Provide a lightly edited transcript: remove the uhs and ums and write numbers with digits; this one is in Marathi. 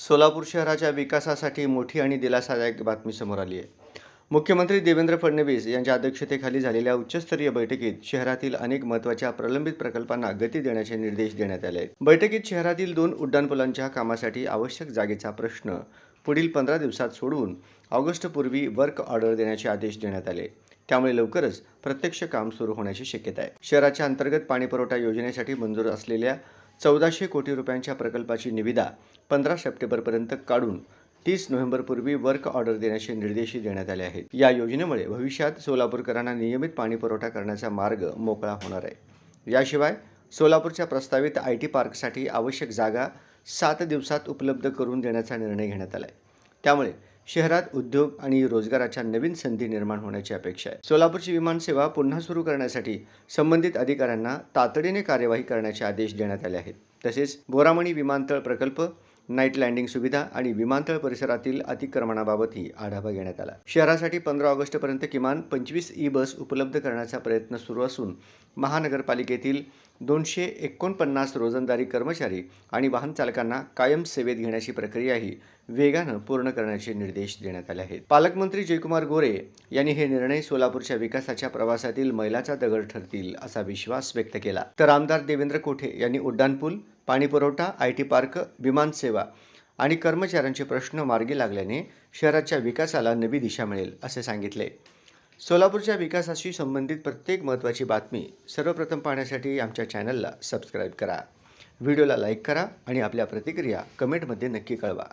सोलापूर शहराच्या विकासासाठी मोठी आणि दिलासादायक बातमी समोर आली आहे. मुख्यमंत्री देवेंद्र फडणवीस यांच्या अध्यक्षतेखाली झालेल्या उच्चस्तरीय बैठकीत शहरातील अनेक महत्त्वाच्या प्रलंबित प्रकल्पांना गती देण्याचे निर्देश देण्यात आले आहेत. बैठकीत शहरातील 2 उड्डाणपुलांच्या कामासाठी आवश्यक जागेचा प्रश्न पुढील 15 दिवसात सोडवून ऑगस्टपूर्वी वर्क ऑर्डर देण्याचे आदेश देण्यात आले. त्यामुळे लवकरच प्रत्यक्ष काम सुरू होण्याची शक्यता आहे. शहराच्या अंतर्गत पाणीपुरवठा योजनेसाठी मंजूर असलेल्या 1400 कोटी रुपयांच्या प्रकल्पाची निविदा 15 सप्टेंबरपर्यंत काढून 30 नोव्हेंबरपूर्वी वर्क ऑर्डर देण्याचे निर्देशही देण्यात आले आहेत. या योजनेमुळे भविष्यात सोलापूरकरांना नियमित पाणीपुरवठा करण्याचा मार्ग मोकळा होणार आहे. याशिवाय सोलापूरच्या प्रस्तावित IT पार्कसाठी आवश्यक जागा 7 दिवसात उपलब्ध करून देण्याचा निर्णय घेण्यात आला आहे. त्यामुळे शहरात उद्योग आणि रोजगाराच्या नवीन संधी निर्माण होण्याची अपेक्षा आहे. सोलापूरची विमानसेवा पुन्हा सुरू करण्यासाठी संबंधित अधिकाऱ्यांना तातडीने कार्यवाही करण्याचे आदेश देण्यात आले आहेत. तसेच बोरामणी विमानतळ प्रकल्प, नाईट लँडिंग सुविधा आणि विमानतळ परिसरातील अतिक्रमणाबाबतही आढावा घेण्यात आला. शहरासाठी 15 ऑगस्टपर्यंत किमान 25 ई-बस उपलब्ध करण्याचा प्रयत्न सुरू असून महानगरपालिकेतील 249 रोजंदारी कर्मचारी आणि वाहन चालकांना कायम सेवेत घेण्याची प्रक्रियाही वेगानं पूर्ण करण्याचे निर्देश देण्यात आले आहेत. पालकमंत्री जयकुमार गोरे यांनी हे निर्णय सोलापूरच्या विकासाच्या प्रवासातील मैलाचा दगड ठरतील असा विश्वास व्यक्त केला. तर आमदार देवेंद्र कोठे यांनी उड्डाणपूल, पाणीपुरवठा, IT पार्क, विमानसेवा आणि कर्मचाऱ्यांचे प्रश्न मार्गी लागल्याने शहराच्या विकासाला नवी दिशा मिळेल असे सांगितले. सोलापूरच्या विकासाशी संबंधित प्रत्येक महत्त्वाची बातमी सर्वप्रथम पाहण्यासाठी आमच्या चॅनलला सबस्क्राईब करा. व्हिडिओला लाईक करा आणि आपल्या प्रतिक्रिया कमेंटमध्ये नक्की कळवा.